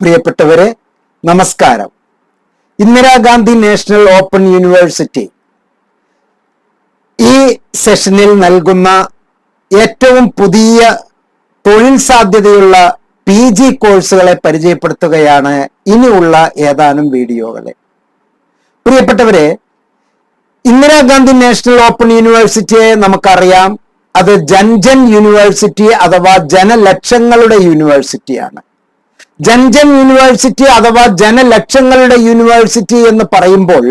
പ്രിയപ്പെട്ടവരെ, നമസ്കാരം. Indira Gandhi national open university ഈ സെഷനിൽ നൽകുന്ന ഏറ്റവും പുതിയ തൊഴിൽ സാധ്യതയുള്ള PG കോഴ്സുകളെ പരിചയപ്പെടുത്തുകയാണ് ഇനിയുള്ള ഏതാനും വീഡിയോകളെ. പ്രിയപ്പെട്ടവരെ, ഇന്ദിരാഗാന്ധി നാഷണൽ ഓപ്പൺ യൂണിവേഴ്സിറ്റിയെ നമുക്കറിയാം, അത് ജൻജൻ യൂണിവേഴ്സിറ്റി അഥവാ ജനലക്ഷങ്ങളുടെ യൂണിവേഴ്സിറ്റിയാണ്. ജൻജൻ യൂണിവേഴ്സിറ്റി അഥവാ ജനലക്ഷങ്ങളുടെ യൂണിവേഴ്സിറ്റി എന്ന് പറയുമ്പോൾ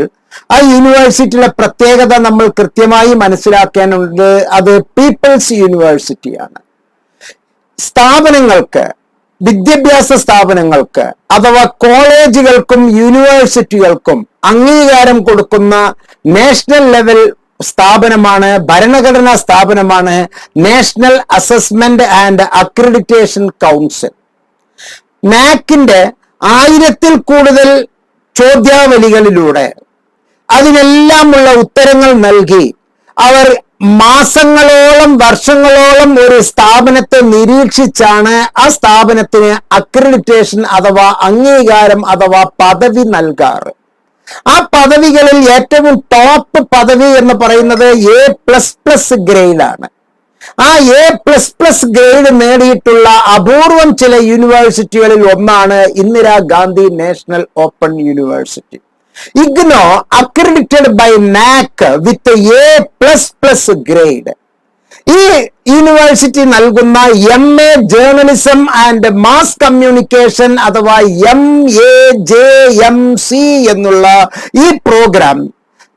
ആ യൂണിവേഴ്സിറ്റിയുടെ പ്രത്യേകത നമ്മൾ കൃത്യമായി മനസ്സിലാക്കാനുണ്ട്. അത് പീപ്പിൾസ് യൂണിവേഴ്സിറ്റിയാണ്. സ്ഥാപനങ്ങൾക്ക്, വിദ്യാഭ്യാസ സ്ഥാപനങ്ങൾക്ക് അഥവാ കോളേജുകൾക്കും യൂണിവേഴ്സിറ്റികൾക്കും അംഗീകാരം കൊടുക്കുന്ന നാഷണൽ ലെവൽ സ്ഥാപനമാണ്, ഭരണഘടനാ സ്ഥാപനമാണ് national assessment and accreditation council. നാക്കിന്റെ 1000-ൽ കൂടുതൽ ചോദ്യാവലികളിലൂടെ അതിനെല്ലാമുള്ള ഉത്തരങ്ങൾ നൽകി അവർ മാസങ്ങളോളം വർഷങ്ങളോളം ഒരു സ്ഥാപനത്തെ നിരീക്ഷിച്ചാണ് ആ സ്ഥാപനത്തിന് അക്രഡിറ്റേഷൻ അഥവാ അംഗീകാരം അഥവാ പദവി നൽകാറ്. ആ പദവികളിൽ ഏറ്റവും ടോപ്പ് പദവി എന്ന് പറയുന്നത് A++ ഗ്രേഡാണ്. ആ A++ ഗ്രേഡ് നേടിയിട്ടുള്ള അപൂർവം ചില യൂണിവേഴ്സിറ്റികളിൽ ഒന്നാണ് Indira Gandhi national open university. IGNOU accredited by NAC with A++ grade. ഈ യൂണിവേഴ്സിറ്റി നൽകുന്ന MA journalism and mass communication അഥവാ MAJMC എന്നുള്ള ഈ പ്രോഗ്രാം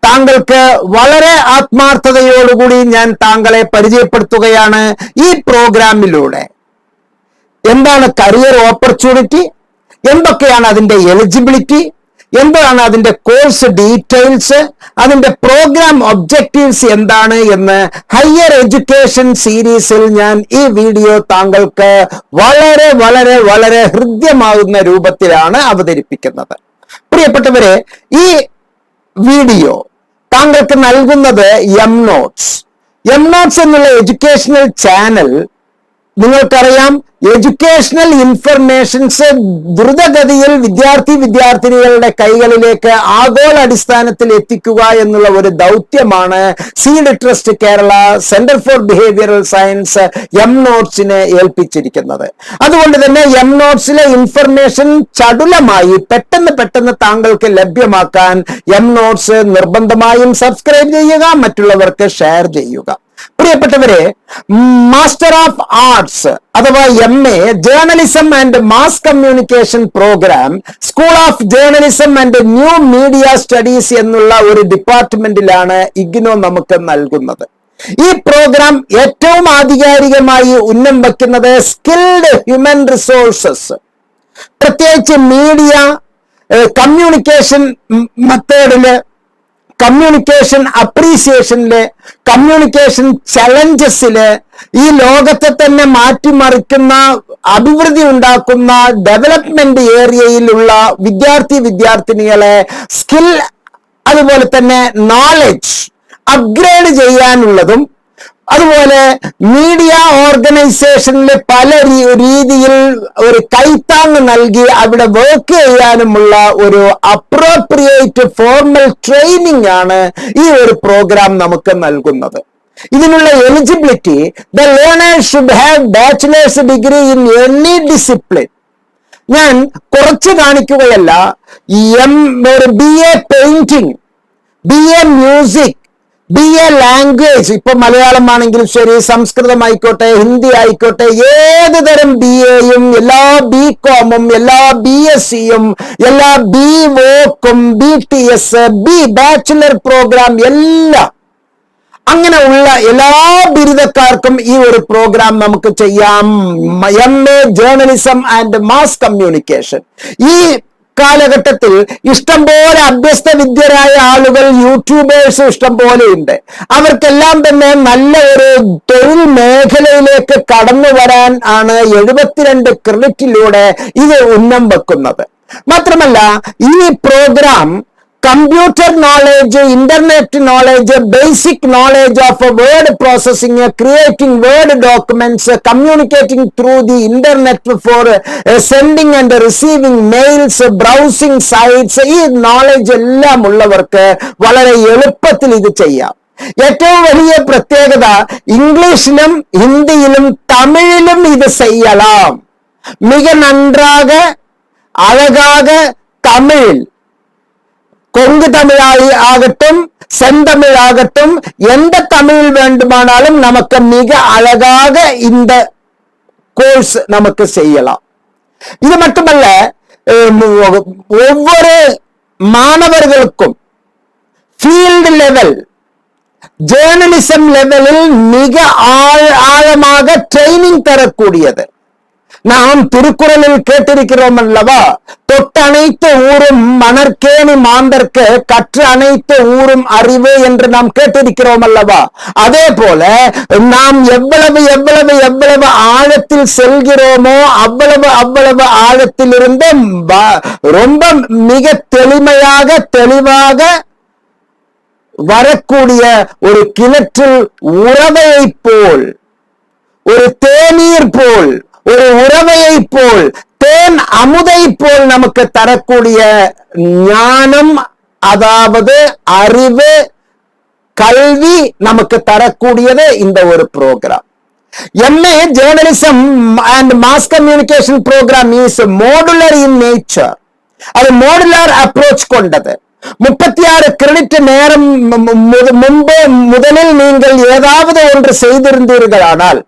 താങ്കൾക്ക് വളരെ ആത്മാർത്ഥതയോടുകൂടി ഞാൻ താങ്കളെ പരിചയപ്പെടുത്തുകയാണ്. ഈ പ്രോഗ്രാമിലൂടെ എന്താണ് കരിയർ ഓപ്പർച്യൂണിറ്റി, എന്തൊക്കെയാണ് അതിന്റെ എലിജിബിലിറ്റി, എന്താണ് അതിന്റെ കോഴ്സ് ഡീറ്റെയിൽസ്, അതിന്റെ പ്രോഗ്രാം ഒബ്ജക്റ്റീവ്സ് എന്താണ് എന്ന് ഹയർ എഡ്യൂക്കേഷൻ സീരീസിൽ ഞാൻ ഈ വീഡിയോ താങ്കൾക്ക് വളരെ വളരെ വളരെ ഹൃദ്യമാകുന്ന രൂപത്തിലാണ് അവതരിപ്പിക്കുന്നത്. പ്രിയപ്പെട്ടവരെ, ഈ വീഡിയോ താങ്കൾക്ക് നൽകുന്നത് എംനോട്സ് എന്നുള്ള എഡ്യൂക്കേഷണൽ ചാനൽ. നിങ്ങൾക്കറിയാം, എഡ്യൂക്കേഷണൽ ഇൻഫർമേഷൻസ് ദ്രുതഗതിയിൽ വിദ്യാർത്ഥിനികളുടെ കൈകളിലേക്ക് ആഗോള അടിസ്ഥാനത്തിൽ എത്തിക്കുക എന്നുള്ള ഒരു ദൗത്യമാണ് seed trust Kerala centre for behavioural science എംനോട്സിനെ ഏൽപ്പിച്ചിരിക്കുന്നത്. അതുകൊണ്ട് തന്നെ എംനോട്സിലെ ഇൻഫർമേഷൻ ചടുലമായി പെട്ടെന്ന് താങ്കൾക്ക് ലഭ്യമാക്കാൻ എംനോട്സ് നിർബന്ധമായും സബ്സ്ക്രൈബ് ചെയ്യുക, മറ്റുള്ളവർക്ക് ഷെയർ ചെയ്യുക. പ്രിയപ്പെട്ടവരെ, മാസ്റ്റർ ഓഫ് ആർട്സ് അഥവാ MA journalism and mass communication programme school of journalism and new media studies എന്നുള്ള ഒരു ഡിപ്പാർട്ട്മെന്റിലാണ് IGNOU നമുക്ക് നൽകുന്നത്. ഈ പ്രോഗ്രാം ഏറ്റവും ആധികാരികമായി ഉന്നം വയ്ക്കുന്നത് സ്കിൽഡ് ഹ്യൂമൻ റിസോഴ്സസ്, പ്രത്യേകിച്ച് മീഡിയ കമ്മ്യൂണിക്കേഷൻ മെത്തേഡില്, കമ്മ്യൂണിക്കേഷൻ അപ്രീസിയേഷനില്, കമ്മ്യൂണിക്കേഷൻ ചലഞ്ചസില്, ഈ ലോകത്തെ തന്നെ മാറ്റിമറിക്കുന്ന അഭിവൃദ്ധി ഉണ്ടാക്കുന്ന ഡെവലപ്മെന്റ് ഏരിയയിലുള്ള വിദ്യാർത്ഥിനികളെ സ്കിൽ അതുപോലെ തന്നെ നോളജ് അപ്ഗ്രേഡ് ചെയ്യാനുള്ളതും, അതുപോലെ മീഡിയ ഓർഗനൈസേഷനിൽ പല രീതിയിൽ ഒരു കൈത്താങ് നൽകി അവിടെ വർക്ക് ചെയ്യാനുമുള്ള ഒരു അപ്രോപ്രിയേറ്റ് ഫോർമൽ ട്രെയിനിങ് ആണ് ഈ ഒരു പ്രോഗ്രാം നമുക്ക് നൽകുന്നത്. ഇതിനുള്ള eligibility, the learner should have bachelor's degree in any discipline. ഞാൻ കുറച്ച് കാണിക്കുകയല്ല. BA painting, BA music, BA language, ഇപ്പൊ മലയാളം ആണെങ്കിലും ശരി, സംസ്കൃതം ആയിക്കോട്ടെ, ഹിന്ദി ആയിക്കോട്ടെ, ഏത് തരം BAയും, എല്ലാ BCOMും, എല്ലാ BSCയും, എല്ലാ BVOCും, BTS, ബാച്ചുലർ പ്രോഗ്രാം എല്ലാം, അങ്ങനെ ഉള്ള എല്ലാ ബിരുദക്കാർക്കും ഈ ഒരു പ്രോഗ്രാം നമുക്ക് ചെയ്യാം. MA journalism and mass communication. ഈ കാലഘട്ടത്തിൽ ഇഷ്ടംപോലെ അഭ്യസ്ത വിദ്യരായ ആളുകൾ, യൂട്യൂബേഴ്സ് ഇഷ്ടം പോലെ ഉണ്ട്. അവർക്കെല്ലാം തന്നെ നല്ല ഒരു തൊഴിൽ മേഖലയിലേക്ക് കടന്നു വരാൻ ആണ് 72 ക്രെഡിറ്റിലൂടെ ഇത് ഉന്നം വെക്കുന്നത്. മാത്രമല്ല, ഈ programme computer knowledge, internet knowledge, basic knowledge of word processing, creating word documents, communicating through the internet for sending and receiving mails, browsing sites, ഈ knowledge എല്ലാം ഉള്ളവർക്ക് വളരെ എളുപ്പത്തിൽ ഇത് ചെയ്യാം. ഏറ്റവും വലിയ പ്രത്യേകത ഇംഗ്ലീഷിലും ഹിന്ദിയിലും തമിഴിലും ഇത് ചെയ്യலாம். மிக நன்றாக அழகாக தமிழ், கொங்கு தமிழாയി ஆகட்டும் செந்தமிழ் ஆகட்டும் எந்த தமிழ் வேண்டுமானாலும் நமக்கு மிக அழகாக இந்த கோர்ஸ் நமக்கு செய்யலாம். இது மட்டுமல்ல, ஒவ்வொரு மாணவர்களுக்கும் ஃபீல்டு லெவல், ஜேர்னலிசம் லெவலில் மிக ஆழமாக ட்ரைனிங் தரக்கூடியது. நாம் திருக்குறளில் கேட்டிருக்கிறோம் அல்லவா, தொட்டு அனைத்து ஊரும் மணற்கேணி மாந்தர்க்கு கற்று அனைத்து ஊரும் அறிவு என்று நாம் கேட்டிருக்கிறோம் அல்லவா. அதே போல நாம் எவ்வளவு எவ்வளவு எவ்வளவு ஆழத்தில் செல்கிறோமோ அவ்வளவு அவ்வளவு ஆழத்தில் இருந்து ரொம்ப மிக தெளிவாக வரக்கூடிய ஒரு கிணற்றில் உறவையை போல், ஒரு தேநீர் போல், ஒரு உறவையை போல், தேன் அமுதை போல் நமக்கு தரக்கூடிய ஞானம், அதாவது அறிவு, கல்வி நமக்கு தரக்கூடியது இந்த ஒரு program. MA Journalism and Mass Communication Program is modular in nature. அது மோடுலார் அப்ரோச் கொண்டது. 36 கிரெடிட் நேரம் முதலில் நீங்கள் ஏதாவது ஒன்று செய்திருந்தீர்களானால்,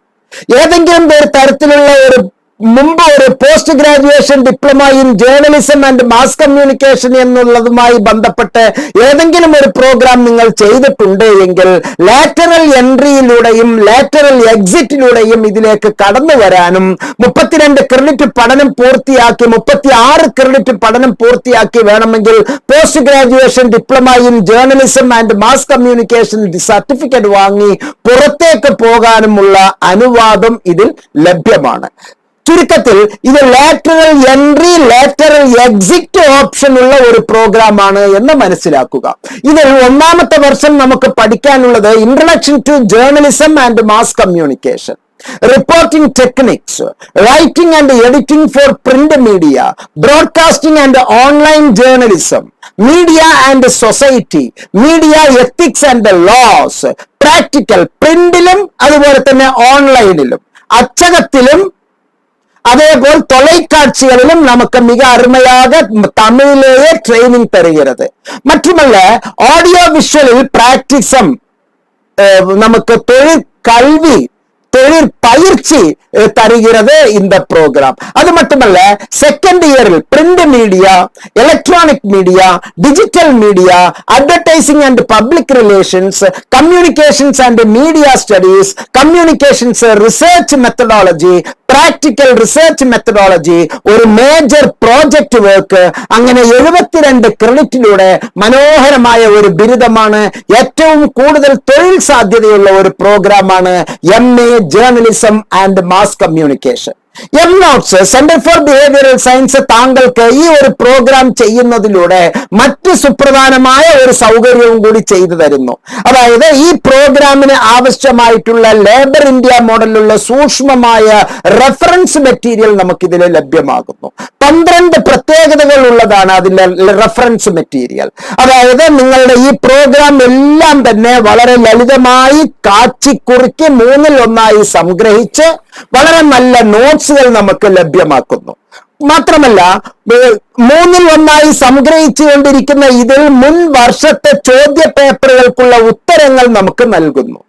ஏதெങ്കിലും ஒரு தரத்திலுள்ள മുമ്പ് ഒരു post graduation diploma in journalism and mass communication എന്നുള്ളതുമായി ബന്ധപ്പെട്ട് ഏതെങ്കിലും ഒരു പ്രോഗ്രാം നിങ്ങൾ ചെയ്തിട്ടുണ്ട് എങ്കിൽ ലാറ്ററൽ എൻട്രിയിലൂടെയും ലാറ്ററൽ എക്സിറ്റിലൂടെയും ഇതിലേക്ക് കടന്നു വരാനും 32 ക്രെഡിറ്റ് പഠനം പൂർത്തിയാക്കി 36 ക്രെഡിറ്റ് പഠനം പൂർത്തിയാക്കി വേണമെങ്കിൽ post graduation diploma in journalism and mass communication certificate വാങ്ങി പുറത്തേക്ക് പോകാനുമുള്ള അനുവാദം ഇതിൽ ലഭ്യമാണ്. ചുരുക്കത്തിൽ ഇത് lateral entry, lateral exit option ഉള്ള ഒരു പ്രോഗ്രാം ആണ് എന്ന് മനസ്സിലാക്കുക. ഇതിൽ ഒന്നാമത്തെ വർഷം നമുക്ക് പഠിക്കാനുള്ളത് introduction to journalism and mass communication, reporting techniques, writing and editing for print media, broadcasting and online journalism, media and society, media ethics and laws, practical പ്രിന്റിലും അതുപോലെ തന്നെ ഓൺലൈനിലും അച്ചകത്തിലും அதேபோல் தொலைக்காட்சிகளிலும் நமக்கு மிக அருமையாக தமிழிலேயே ட்ரைனிங் தருகிறது. மட்டுமல்ல, ஆடியோ விஷுவலில் பிராக்டிசம், நமக்கு தொழில் கல்வி, தொழில் பயிற்சி தருகிறது இந்த ப்ரோக்ராம். அது மட்டுமல்ல, செகண்ட் இயரில் print media, electronic media, digital media, advertising and public relations, communications and media studies, communications research methodology, practical research methodology, ഒരു മേജർ പ്രോജക്റ്റ് വർക്ക്, അങ്ങനെ 72 ക്രെഡിറ്റിലൂടെ മനോഹരമായ ഒരു ബിരുദമാണ്. ഏറ്റവും കൂടുതൽ തൊഴിൽ സാധ്യതയുള്ള ഒരു പ്രോഗ്രാമാണ് MA journalism and mass communication. എംനോട്ട്സ്, സെന്റർ ഫോർ ബിഹേവിയറൽ സയൻസ്, താങ്കൾക്ക് ഈ ഒരു പ്രോഗ്രാം ചെയ്യുന്നതിലൂടെ മറ്റ് സുപ്രധാനമായ ഒരു സൗകര്യവും കൂടി ചെയ്തു തരുന്നു. അതായത് ഈ പ്രോഗ്രാമിന് ആവശ്യമായിട്ടുള്ള ലേബർ ഇന്ത്യ മോഡലിലുള്ള സൂക്ഷ്മമായ റെഫറൻസ് മെറ്റീരിയൽ നമുക്കിതിൽ ലഭ്യമാകുന്നു. 12 പ്രത്യേകതകൾ ഉള്ളതാണ് അതിലെ റെഫറൻസ് മെറ്റീരിയൽ. അതായത് നിങ്ങളുടെ ഈ പ്രോഗ്രാം എല്ലാം തന്നെ വളരെ ലളിതമായി കാച്ചിക്കുറുക്കി 3-1 സംഗ്രഹിച്ച് വളരെ നല്ല നോട്ട്സുകൾ നമുക്ക് ലഭ്യമാക്കുന്നു. മാത്രമല്ല, 3-1 സംഗ്രഹിച്ചുകൊണ്ടിരിക്കുന്ന ഇതിൽ മുൻ വർഷത്തെ ചോദ്യ പേപ്പറുകൾക്കുള്ള ഉത്തരങ്ങൾ നമുക്ക് നൽകുന്നു.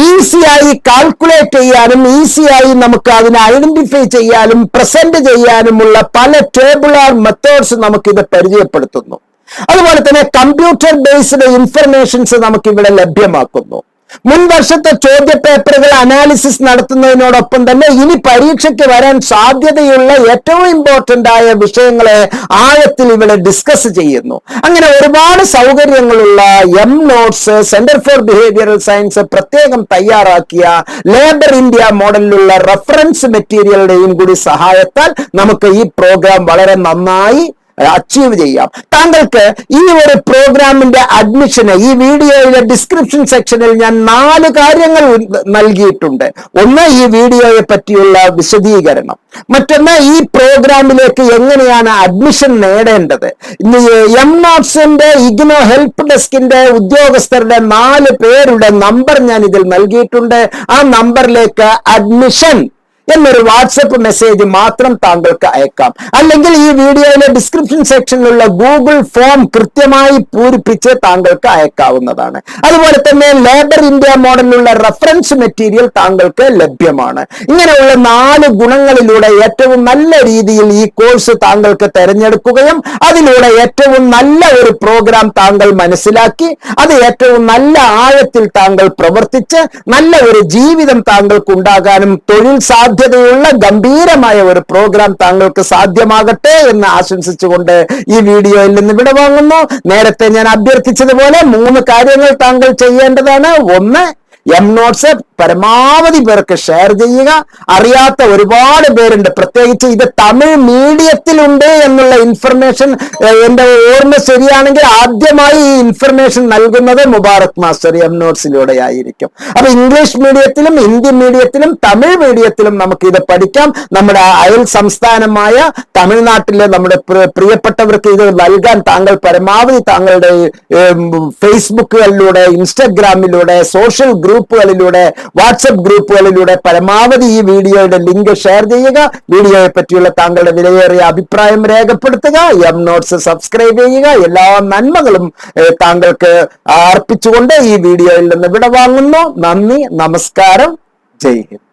ഈസിയായി കാൽക്കുലേറ്റ് ചെയ്യാനും ഈസിയായി നമുക്ക് അതിനെ ഐഡന്റിഫൈ ചെയ്യാനും പ്രസന്റ് ചെയ്യാനുമുള്ള പല ടേബുലാർ മെത്തേഡ്സ് നമുക്കിത് പരിചയപ്പെടുത്തുന്നു. അതുപോലെ തന്നെ കമ്പ്യൂട്ടർ ബേസ്ഡ് ഇൻഫർമേഷൻസ് നമുക്ക് ഇവിടെ ലഭ്യമാക്കുന്നു. മുൻ വർഷത്തെ ചോദ്യ പേപ്പറുകൾ അനാലിസിസ് നടത്തുന്നതിനോടൊപ്പം തന്നെ ഇനി പരീക്ഷയ്ക്ക് വരാൻ സാധ്യതയുള്ള ഏറ്റവും ഇമ്പോർട്ടന്റ് ആയ വിഷയങ്ങളെ ആഴത്തിൽ ഇവിടെ ഡിസ്കസ് ചെയ്യുന്നു. അങ്ങനെ ഒരുപാട് സൗകര്യങ്ങളുള്ള എംനോട്ട്സ്, സെന്റർ ഫോർ ബിഹേവിയറൽ സയൻസ് പ്രത്യേകം തയ്യാറാക്കിയ ലേബർ ഇന്ത്യ മോഡലിലുള്ള റെഫറൻസ് മെറ്റീരിയലുടെയും കൂടി സഹായത്താൽ നമുക്ക് ഈ പ്രോഗ്രാം വളരെ നന്നായി അച്ചീവ് ചെയ്യാം. താങ്കൾക്ക് ഈ ഒരു പ്രോഗ്രാമിന്റെ അഡ്മിഷന് ഈ വീഡിയോയിലെ ഡിസ്ക്രിപ്ഷൻ സെക്ഷനിൽ ഞാൻ 4 കാര്യങ്ങൾ നൽകിയിട്ടുണ്ട്. ഒന്ന്, ഈ വീഡിയോയെ പറ്റിയുള്ള വിശദീകരണം. മറ്റൊന്ന്, ഈ പ്രോഗ്രാമിലേക്ക് എങ്ങനെയാണ് അഡ്മിഷൻ നേടേണ്ടത്. എംനോട്സിന്റെ ഇഗ്നോ ഹെൽപ്പ് ഡെസ്കിന്റെ ഉദ്യോഗസ്ഥരുടെ 4 പേരുടെ നമ്പർ ഞാൻ ഇതിൽ നൽകിയിട്ടുണ്ട്. ആ നമ്പറിലേക്ക് അഡ്മിഷൻ എന്നൊരു വാട്സപ്പ് മെസ്സേജ് മാത്രം താങ്കൾക്ക് അയക്കാം. അല്ലെങ്കിൽ ഈ വീഡിയോയിലെ ഡിസ്ക്രിപ്ഷൻ സെക്ഷനിലുള്ള ഗൂഗിൾ ഫോം കൃത്യമായി പൂരിപ്പിച്ച് താങ്കൾക്ക് അയക്കാവുന്നതാണ്. അതുപോലെ തന്നെ ലേബർ ഇന്ത്യ മോഡലിലുള്ള റെഫറൻസ് മെറ്റീരിയൽ താങ്കൾക്ക് ലഭ്യമാണ്. ഇങ്ങനെയുള്ള 4 ഗുണങ്ങളിലൂടെ ഏറ്റവും നല്ല രീതിയിൽ ഈ കോഴ്സ് താങ്കൾക്ക് തിരഞ്ഞെടുക്കുകയും അതിലൂടെ ഏറ്റവും നല്ല ഒരു പ്രോഗ്രാം താങ്കൾ മനസ്സിലാക്കി അത് ഏറ്റവും നല്ല ആഴത്തിൽ താങ്കൾ പ്രവർത്തിച്ച് നല്ല ഒരു ജീവിതം താങ്കൾക്ക് ഉണ്ടാകാനും തൊഴിൽ സാധ്യതയുള്ള ഗംഭീരമായ ഒരു പ്രോഗ്രാം താങ്കൾക്ക് സാധ്യമാകട്ടെ എന്ന് ആശംസിച്ചുകൊണ്ട് ഈ വീഡിയോയിൽ നിന്ന് വിടവാങ്ങുന്നു. നേരത്തെ ഞാൻ അഭ്യർത്ഥിച്ചതുപോലെ 3 കാര്യങ്ങൾ താങ്കൾ ചെയ്യേണ്ടതാണ്. ഒന്ന്, എംനോട്സ് പരമാവധി പേർക്ക് ഷെയർ ചെയ്യുക. അറിയാത്ത ഒരുപാട് പേരുണ്ട്, പ്രത്യേകിച്ച് ഇത് തമിഴ് മീഡിയത്തിലുണ്ട് എന്നുള്ള ഇൻഫർമേഷൻ എന്റെ ഓർമ്മ ശരിയാണെങ്കിൽ ആദ്യമായി ഈ ഇൻഫർമേഷൻ നൽകുന്നത് മുബാറക് മാസ്റ്റർ എംനോട്സിലൂടെ ആയിരിക്കും. അപ്പൊ ഇംഗ്ലീഷ് മീഡിയത്തിലും ഹിന്ദി മീഡിയത്തിലും തമിഴ് മീഡിയത്തിലും നമുക്ക് ഇത് പഠിക്കാം. നമ്മുടെ അയൽ സംസ്ഥാനമായ തമിഴ്നാട്ടിലെ നമ്മുടെ പ്രിയപ്പെട്ടവർക്ക് ഇത് നൽകാൻ താങ്കൾ പരമാവധി താങ്കളുടെ ഫേസ്ബുക്കുകളിലൂടെ, ഇൻസ്റ്റഗ്രാമിലൂടെ, സോഷ്യൽ ഗ്രൂപ്പുകളിലൂടെ, വാട്സപ്പ് ഗ്രൂപ്പുകളിലൂടെ പരമാവധി ഈ വീഡിയോയുടെ ലിങ്ക് ഷെയർ ചെയ്യുക. വീഡിയോയെ പറ്റിയുള്ള താങ്കളുടെ വിലയേറിയ അഭിപ്രായം രേഖപ്പെടുത്തുക. എംനോട്സ് സബ്സ്ക്രൈബ് ചെയ്യുക. എല്ലാ നന്മകളും താങ്കൾക്ക് അർപ്പിച്ചുകൊണ്ട് ഈ വീഡിയോയിൽ നിന്ന് വിടവാങ്ങുന്നു. നന്ദി, നമസ്കാരം, ജയ് ഹിന്ദ്.